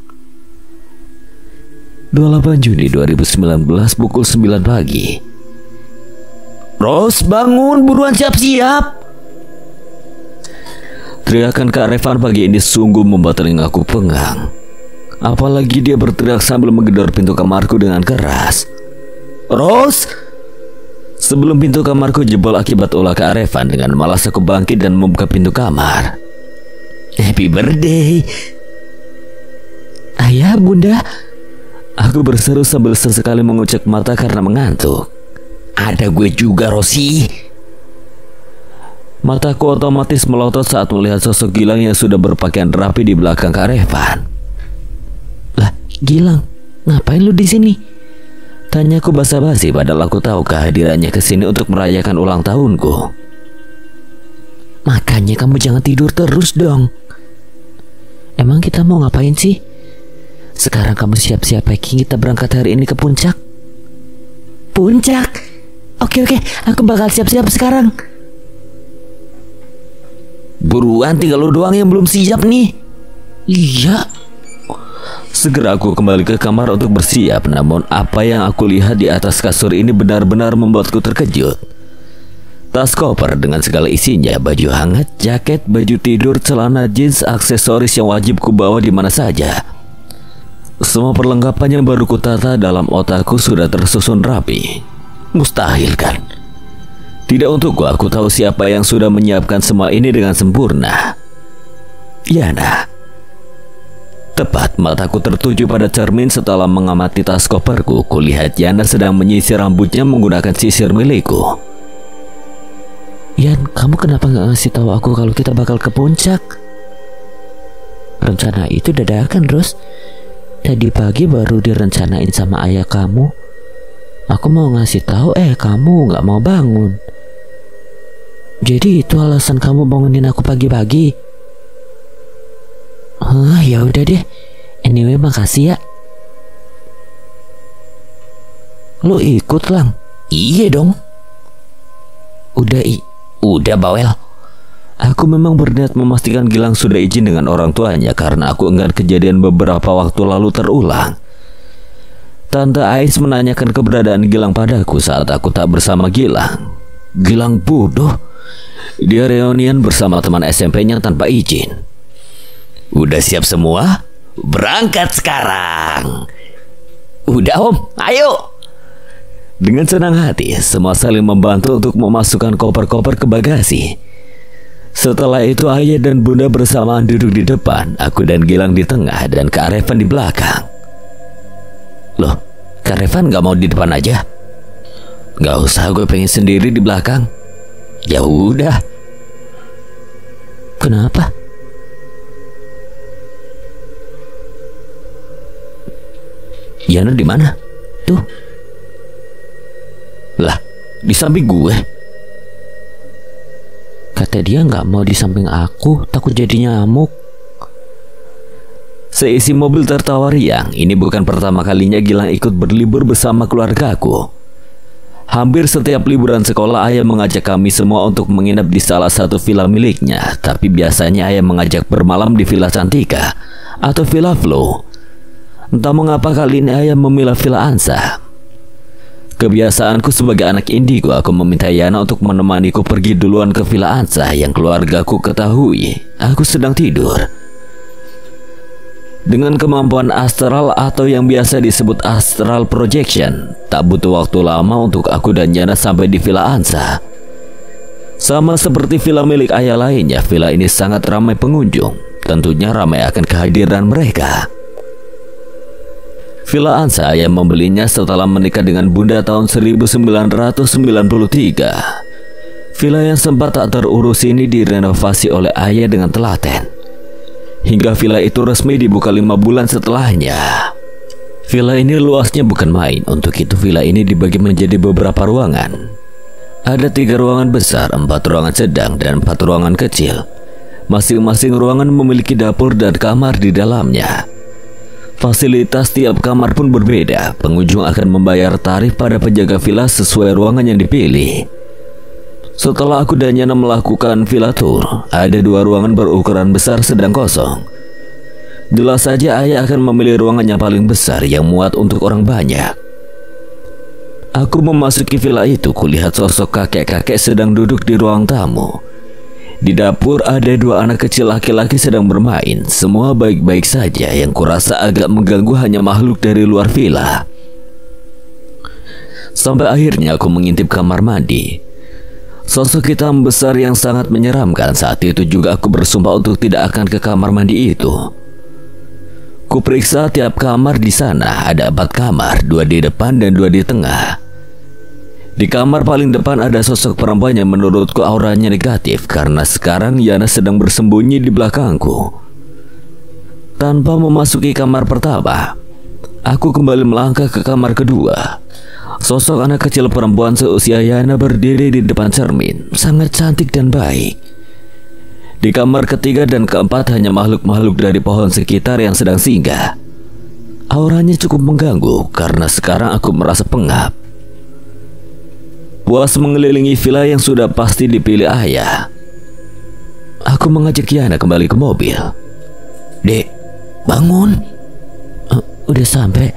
28 Juni 2019 pukul 9 pagi. Ros, bangun, buruan siap-siap. Teriakan Kak Revan pagi ini sungguh membuat telingaku pengang. Apalagi dia berteriak sambil menggedor pintu kamarku dengan keras. Ros! Sebelum pintu kamarku jebol akibat ulah Kak Revan, dengan malas aku bangkit dan membuka pintu kamar. Happy birthday. Ayah, bunda. Aku berseru sambil sesekali mengucek mata karena mengantuk. Ada gue juga, Rosi. Mataku otomatis melotot saat melihat sosok Gilang yang sudah berpakaian rapi di belakang Kak Revan. Lah, Gilang, ngapain lu di sini? Tanyaku basa-basi, padahal aku tahu kehadirannya ke sini untuk merayakan ulang tahunku. Makanya kamu jangan tidur terus dong. Emang kita mau ngapain sih? Sekarang kamu siap-siap packing, kita berangkat hari ini ke puncak. Puncak? Oke, aku bakal siap-siap sekarang. Buruan, tinggal lu doang yang belum siap nih. Iya. Segera aku kembali ke kamar untuk bersiap. Namun apa yang aku lihat di atas kasur ini benar-benar membuatku terkejut. Tas koper dengan segala isinya, baju hangat, jaket, baju tidur, celana jeans, aksesoris yang wajib ku bawa di mana saja. Semua perlengkapan yang baru kutata dalam otakku sudah tersusun rapi. Mustahil kan? Tidak untukku, aku tahu siapa yang sudah menyiapkan semua ini dengan sempurna. Yana. Tepat mataku tertuju pada cermin setelah mengamati tas koperku. Kulihat Yana sedang menyisir rambutnya menggunakan sisir milikku. Yan, kamu kenapa nggak ngasih tahu aku kalau kita bakal ke puncak? Rencana itu dadakan, Ros. Tadi pagi baru direncanain sama ayah kamu. Aku mau ngasih tahu, kamu nggak mau bangun. Jadi itu alasan kamu bangunin aku pagi-pagi? Ya udah deh. Anyway, makasih ya. Lu ikut, Lang? Iya dong. Udah bawel. Aku memang berniat memastikan Gilang sudah izin dengan orang tuanya karena aku enggan kejadian beberapa waktu lalu terulang. Tante Ais menanyakan keberadaan Gilang padaku saat aku tak bersama Gilang. Gilang bodoh. Dia reunian bersama teman SMP-nya tanpa izin. Udah siap semua? Berangkat sekarang. Udah om, ayo. Dengan senang hati, semua saling membantu untuk memasukkan koper-koper ke bagasi. Setelah itu ayah dan bunda bersamaan duduk di depan, aku dan Gilang di tengah dan Kak Revan di belakang. Loh, Kak Revan gak mau di depan aja? Gak usah, gue pengen sendiri di belakang. Ya udah. Kenapa? Yana di mana? Tuh. Lah, di samping gue. Kata dia nggak mau di samping aku, takut jadi nyamuk. Seisi mobil tertawa riang. Ini bukan pertama kalinya Gilang ikut berlibur bersama keluargaku. Hampir setiap liburan sekolah ayah mengajak kami semua untuk menginap di salah satu villa miliknya. Tapi biasanya ayah mengajak bermalam di Villa Cantika atau Villa Flow. Entah mengapa kali ini ayah memilih Villa Ansa. Kebiasaanku sebagai anak indigo, aku meminta Yana untuk menemaniku pergi duluan ke Villa Ansa yang keluargaku ketahui aku sedang tidur. Dengan kemampuan astral atau yang biasa disebut astral projection, tak butuh waktu lama untuk aku dan Yana sampai di Villa Ansa. Sama seperti villa milik ayah lainnya, villa ini sangat ramai pengunjung. Tentunya ramai akan kehadiran mereka. Villa Ansa yang membelinya setelah menikah dengan bunda tahun 1993. Villa yang sempat tak terurus ini direnovasi oleh ayah dengan telaten. Hingga villa itu resmi dibuka 5 bulan setelahnya. Villa ini luasnya bukan main. Untuk itu villa ini dibagi menjadi beberapa ruangan. Ada 3 ruangan besar, 4 ruangan sedang, dan 4 ruangan kecil. Masing-masing ruangan memiliki dapur dan kamar di dalamnya. Fasilitas tiap kamar pun berbeda. Pengunjung akan membayar tarif pada penjaga villa sesuai ruangan yang dipilih. Setelah aku dan Yana melakukan villa tour, ada 2 ruangan berukuran besar sedang kosong. Jelas saja ayah akan memilih ruangan yang paling besar yang muat untuk orang banyak. Aku memasuki villa itu, kulihat sosok kakek-kakek sedang duduk di ruang tamu. Di dapur ada 2 anak kecil laki-laki sedang bermain. Semua baik-baik saja. Yang kurasa agak mengganggu hanya makhluk dari luar villa. Sampai akhirnya aku mengintip kamar mandi. Sosok hitam besar yang sangat menyeramkan. Saat itu juga aku bersumpah untuk tidak akan ke kamar mandi itu. Kuperiksa tiap kamar di sana. Ada 4 kamar, 2 di depan dan 2 di tengah. Di kamar paling depan ada sosok perempuan yang menurutku auranya negatif karena sekarang Yana sedang bersembunyi di belakangku. Tanpa memasuki kamar pertama, aku kembali melangkah ke kamar kedua. Sosok anak kecil perempuan seusia Yana berdiri di depan cermin, sangat cantik dan baik. Di kamar ketiga dan keempat hanya makhluk-makhluk dari pohon sekitar yang sedang singgah. Auranya cukup mengganggu karena sekarang aku merasa pengap. Puas mengelilingi villa yang sudah pasti dipilih ayah, aku mengajak Yana kembali ke mobil. Dek, bangun. Udah sampai?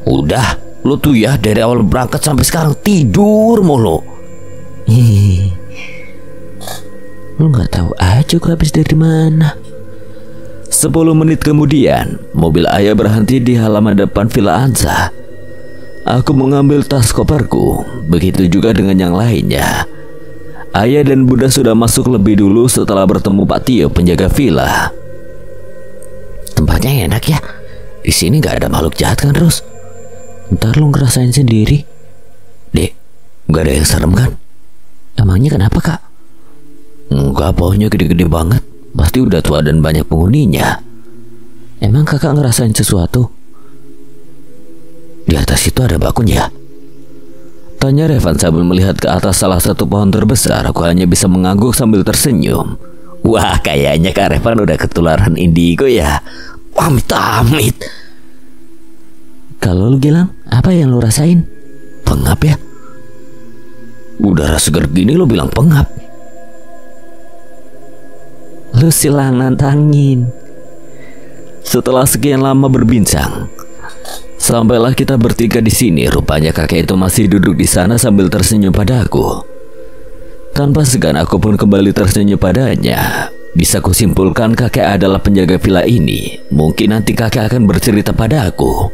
Udah, lu tuh ya dari awal berangkat sampai sekarang tidur mulu. Lu gak tahu aja gue habis dari mana. 10 menit kemudian, mobil ayah berhenti di halaman depan Villa Ansa. Aku mengambil tas koperku, begitu juga dengan yang lainnya. Ayah dan bunda sudah masuk lebih dulu setelah bertemu Pak Tio, penjaga villa. Tempatnya enak ya. Di sini gak ada makhluk jahat kan, Terus? Ntar lu ngerasain sendiri. Dek, gak ada yang serem kan? Emangnya kenapa, Kak? Enggak, pohonnya gede-gede banget. Pasti udah tua dan banyak penghuninya. Emang kakak ngerasain sesuatu? Di atas itu ada bakunya, tanya Revan sambil melihat ke atas salah satu pohon terbesar. Aku hanya bisa mengangguk sambil tersenyum. Wah, kayaknya Kak Revan udah ketularan indigo ya. Amit-amit. Kalau lu Gilang, apa yang lu rasain? Pengap ya? Udara segar gini lo bilang pengap? Lu silang nantangin. Setelah sekian lama berbincang, sampailah kita bertiga di sini. Rupanya kakek itu masih duduk di sana sambil tersenyum pada aku. Tanpa segan aku pun kembali tersenyum padanya. Bisa kusimpulkan kakek adalah penjaga villa ini. Mungkin nanti kakek akan bercerita pada aku.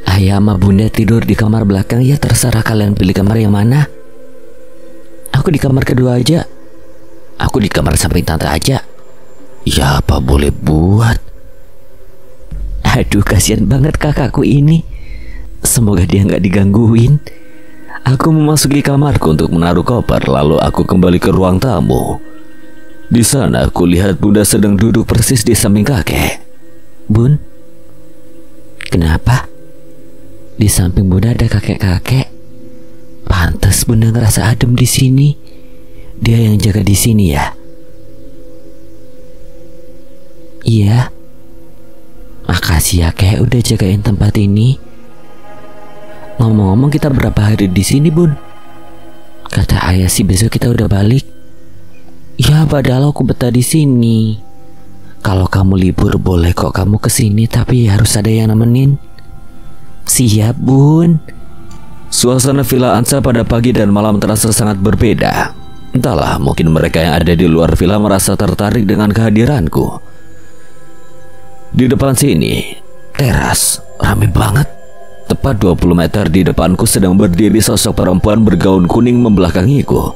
Ayah sama bunda tidur di kamar belakang, ya terserah kalian pilih kamar yang mana. Aku di kamar kedua aja. Aku di kamar samping tante aja. Ya apa boleh buat. Aduh, kasihan banget kakakku ini. Semoga dia nggak digangguin. Aku memasuki kamarku untuk menaruh koper, lalu aku kembali ke ruang tamu. Di sana aku lihat bunda sedang duduk persis di samping kakek. Bun, kenapa? Di samping bunda ada kakek-kakek. Pantes bunda ngerasa adem di sini. Dia yang jaga di sini ya? Iya. Makasih ya kek udah jagain tempat ini. Ngomong-ngomong, kita berapa hari di sini, Bun? Kata ayah sih besok kita udah balik. Ya padahal aku betah di sini. Kalau kamu libur boleh kok kamu kesini, tapi harus ada yang nemenin. Siap, Bun. Suasana villa Ansa pada pagi dan malam terasa sangat berbeda. Entahlah, mungkin mereka yang ada di luar villa merasa tertarik dengan kehadiranku. Di depan sini, teras, ramai banget. Tepat 20 meter di depanku sedang berdiri sosok perempuan bergaun kuning membelakangiku.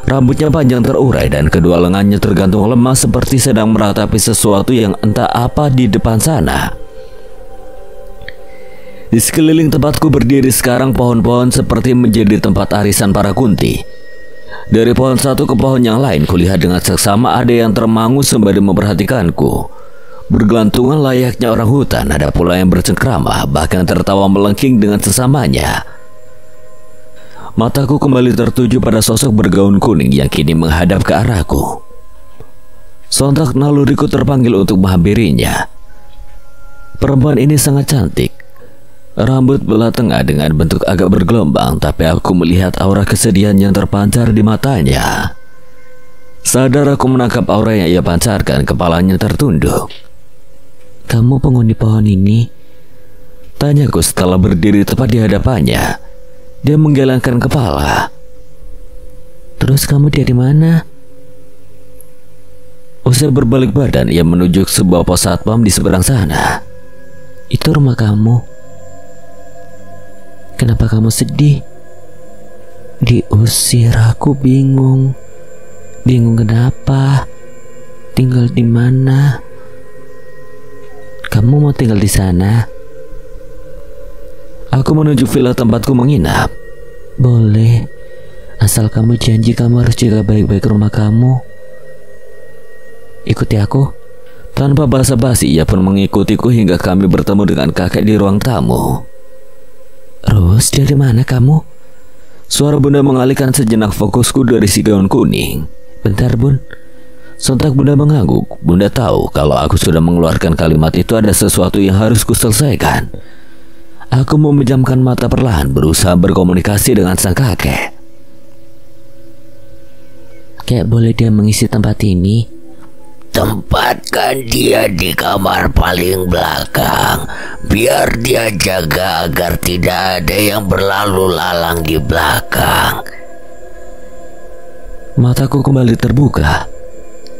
Rambutnya panjang terurai dan kedua lengannya tergantung lemah seperti sedang meratapi sesuatu yang entah apa di depan sana. Di sekeliling tempatku berdiri sekarang pohon-pohon seperti menjadi tempat arisan para kunti. Dari pohon satu ke pohon yang lain kulihat dengan seksama ada yang termangu sembari memperhatikanku. Bergelantungan layaknya orang hutan, ada pula yang bercengkrama, bahkan tertawa melengking dengan sesamanya. Mataku kembali tertuju pada sosok bergaun kuning yang kini menghadap ke arahku. Sontak naluriku terpanggil untuk menghampirinya. Perempuan ini sangat cantik. Rambut belah tengah dengan bentuk agak bergelombang, tapi aku melihat aura kesedihan yang terpancar di matanya. Sadar aku menangkap aura yang ia pancarkan, kepalanya tertunduk. Kamu penghuni pohon ini? Tanyaku setelah berdiri tepat di hadapannya. Dia menggelengkan kepala. Terus kamu dari mana? Usai berbalik badan, ia menuju sebuah pos satpam di seberang sana. Itu rumah kamu. Kenapa kamu sedih? Diusir, aku bingung. Bingung kenapa? Tinggal di mana? Kamu mau tinggal di sana? Aku menuju villa tempatku menginap. Boleh, asal kamu janji kamu harus jaga baik-baik rumah kamu. Ikuti aku. Tanpa basa-basi ia pun mengikutiku hingga kami bertemu dengan kakek di ruang tamu. Rose, dari mana kamu? Suara bunda mengalihkan sejenak fokusku dari si gaun kuning. Bentar, Bun. Sontak bunda mengangguk. Bunda tahu kalau aku sudah mengeluarkan kalimat itu ada sesuatu yang harus kuselesaikan. Aku memejamkan mata perlahan berusaha berkomunikasi dengan sang kakek. Kayak boleh dia mengisi tempat ini? Tempatkan dia di kamar paling belakang. Biar dia jaga agar tidak ada yang berlalu lalang di belakang. Mataku kembali terbuka.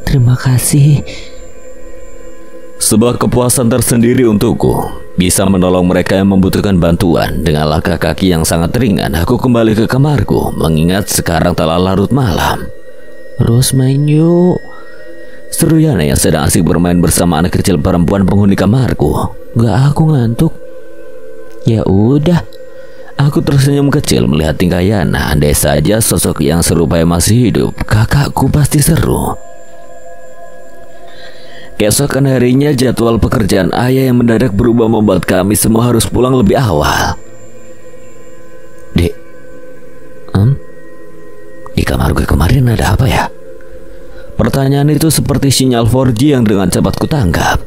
Terima kasih. Sebuah kepuasan tersendiri untukku. Bisa menolong mereka yang membutuhkan bantuan. Dengan langkah kaki yang sangat ringan, aku kembali ke kamarku, mengingat sekarang telah larut malam. Rose, main yuk. Seru Yana yang sedang asik bermain bersama anak kecil perempuan penghuni kamarku. Gak, aku ngantuk. Ya udah. Aku tersenyum kecil melihat tingkah Yana. Andai saja sosok yang serupa masih hidup, kakakku pasti seru. Keesokan harinya jadwal pekerjaan ayah yang mendadak berubah membuat kami semua harus pulang lebih awal. Dek, di kamar gue kemarin ada apa ya? Pertanyaan itu seperti sinyal 4G yang dengan cepat kutangkap.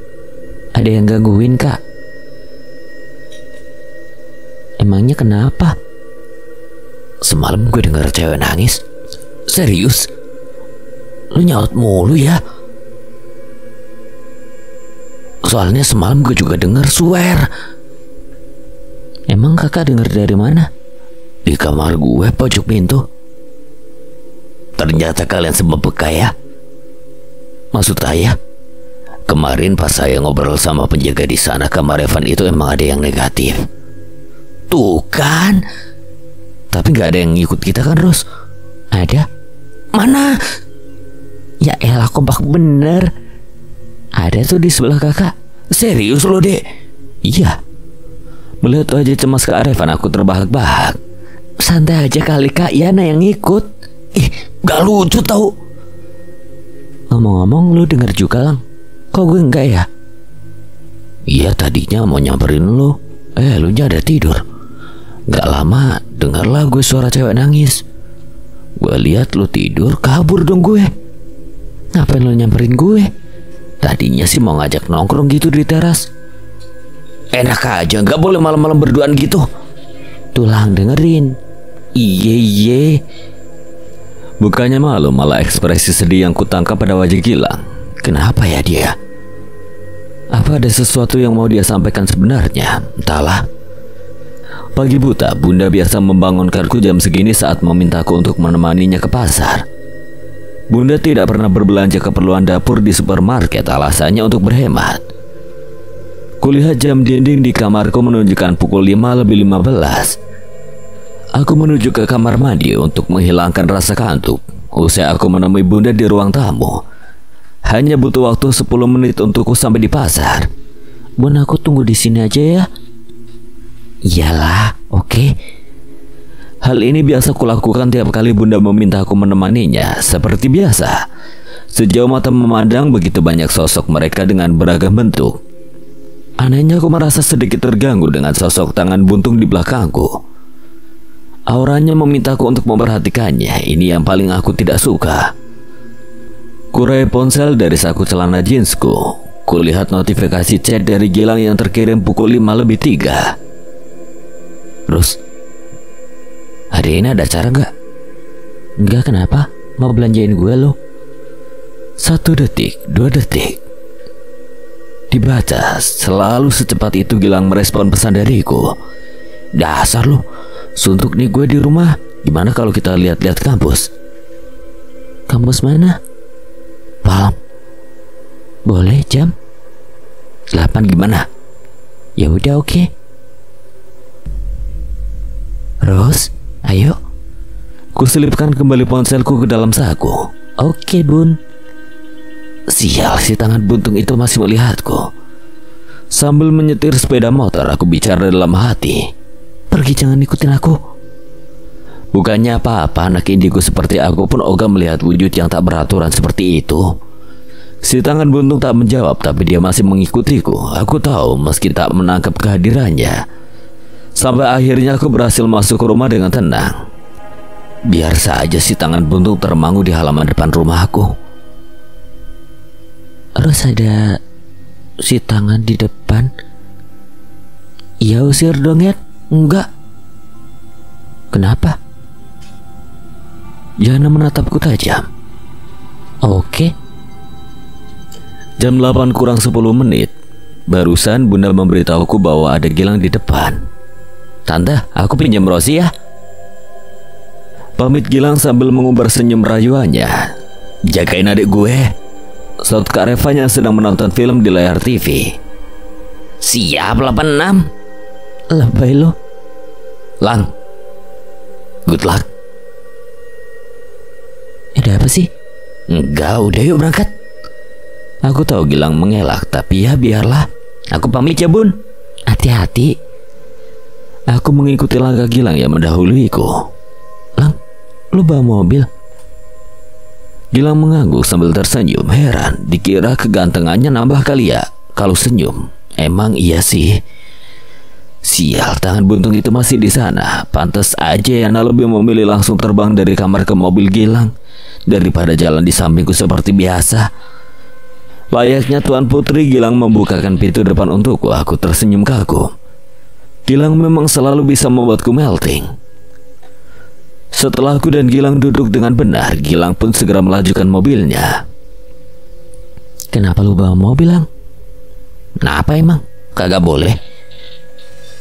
Ada yang gangguin, Kak? Emangnya kenapa? Semalam gue dengar cewek nangis. Serius? Lu nyaut mulu ya? Soalnya semalam gue juga dengar, swear. Emang kakak dengar dari mana? Di kamar gue pojok pintu. Ternyata kalian semua peka ya. Maksud saya, kemarin pas saya ngobrol sama penjaga di sana, kamar Evan itu emang ada yang negatif. Tuh kan. Tapi gak ada yang ngikut kita kan, Ros? Ada? Mana? Ya elah, kompak bener. Ada tuh di sebelah kakak. Serius lo, Dek? Iya. Melihat wajah cemas Kak Evan, aku terbahak-bahak. Santai aja kali, Kak Yana yang ngikut. Ih, gak lucu tau. Ngomong-ngomong, lu denger juga, Lang? Kok gue enggak ya? Iya, tadinya mau nyamperin lu. Lu nya ada tidur. Gak lama dengarlah gue suara cewek nangis. Gue lihat lu tidur, kabur dong gue. Ngapain lu nyamperin gue? Tadinya sih mau ngajak nongkrong gitu di teras. Enak aja, gak boleh malam-malam berduaan gitu. Tulang dengerin. Iye. Bukannya malu, malah ekspresi sedih yang kutangkap pada wajah Gilang. Kenapa ya dia? Apa ada sesuatu yang mau dia sampaikan sebenarnya? Entahlah. Pagi buta, Bunda biasa membangunkanku jam segini saat memintaku untuk menemaninya ke pasar. Bunda tidak pernah berbelanja keperluan dapur di supermarket, alasannya untuk berhemat. Kulihat jam dinding di kamarku menunjukkan pukul 5:15. Aku menuju ke kamar mandi untuk menghilangkan rasa kantuk. Usai aku menemui Bunda di ruang tamu. Hanya butuh waktu 10 menit untukku sampai di pasar. Bun, aku tunggu di sini aja ya. Iyalah, oke. Hal ini biasa kulakukan tiap kali Bunda meminta aku menemaninya. Seperti biasa, sejauh mata memandang begitu banyak sosok mereka dengan beragam bentuk. Anehnya aku merasa sedikit terganggu dengan sosok tangan buntung di belakangku. Auranya memintaku untuk memperhatikannya. Ini yang paling aku tidak suka. Kurai ponsel dari saku celana jeansku. Kulihat notifikasi chat dari Gilang yang terkirim pukul 5:03. Terus, hari ini ada acara nggak? Enggak, kenapa? Mau belanjain gue lo? 1 detik, 2 detik. Dibaca, selalu secepat itu Gilang merespon pesan dariku. Dasar lo, suntuk nih gue di rumah. Gimana kalau kita lihat-lihat kampus? Kampus mana? Palm. Boleh, jam 8 gimana? Ya udah, oke. Ros, ayo. Kuselipkan kembali ponselku ke dalam saku. Oke, Bun. Sial, si tangan buntung itu masih melihatku. Sambil menyetir sepeda motor, aku bicara dalam hati. Pergi, jangan ikutin aku. Bukannya apa-apa, anak indigo seperti aku pun ogah melihat wujud yang tak beraturan seperti itu. Si tangan buntung tak menjawab, tapi dia masih mengikutiku. Aku tahu meski tak menangkap kehadirannya. Sampai akhirnya aku berhasil masuk ke rumah dengan tenang. Biar saja si tangan buntung termangu di halaman depan rumahku. Terus ada si tangan di depan. Ya usir dong ya. Enggak. Kenapa? Yana menatapku tajam. Oke. Jam 8 kurang 10 menit. Barusan Bunda memberitahuku bahwa ada Gilang di depan. Tante, aku pinjam Rosi ya. Pamit Gilang sambil mengumbar senyum rayuannya. Jagain adik gue. Saat Kak Revanya sedang menonton film di layar TV. Siap 86. Lebay lo. Lang, good luck. Ada apa sih? Enggak, udah yuk berangkat. Aku tahu Gilang mengelak, tapi ya biarlah. Aku pamit ya, Bun. Hati-hati. Aku mengikuti langkah Gilang yang mendahuluiku. Lang, lu bawa mobil? Gilang mengangguk sambil tersenyum. Heran, dikira kegantengannya nambah kali ya kalau senyum. Emang iya sih. Sial, tangan buntung itu masih di sana. Pantas aja Yana lebih memilih langsung terbang dari kamar ke mobil Gilang daripada jalan di sampingku seperti biasa. Layaknya Tuan Putri, Gilang membukakan pintu depan untukku. Aku tersenyum kagum. Gilang memang selalu bisa membuatku melting. Setelah aku dan Gilang duduk dengan benar, Gilang pun segera melajukan mobilnya. Kenapa lu bawa mobil, Lang? Kenapa emang? Kagak boleh.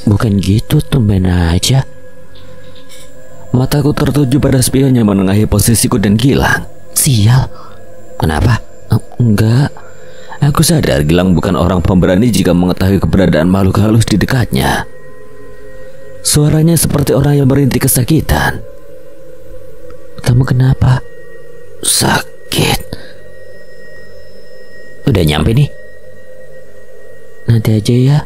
Bukan gitu, tumben aja. Mataku tertuju pada spion yang menengahi posisiku dan Gilang. Sial. Kenapa? Enggak. Aku sadar Gilang bukan orang pemberani jika mengetahui keberadaan makhluk halus di dekatnya. Suaranya seperti orang yang merintih kesakitan. Kamu kenapa? Sakit. Udah nyampe nih? Nanti aja ya,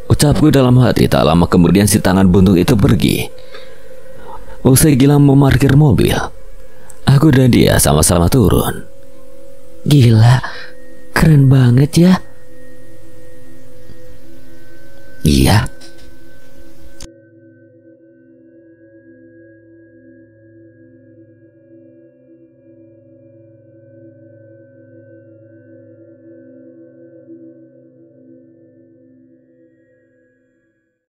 ucapku dalam hati. Tak lama kemudian si tangan buntung itu pergi. Usai Gilang memarkir mobil, aku dan dia sama-sama turun. Gila, keren banget ya. Iya,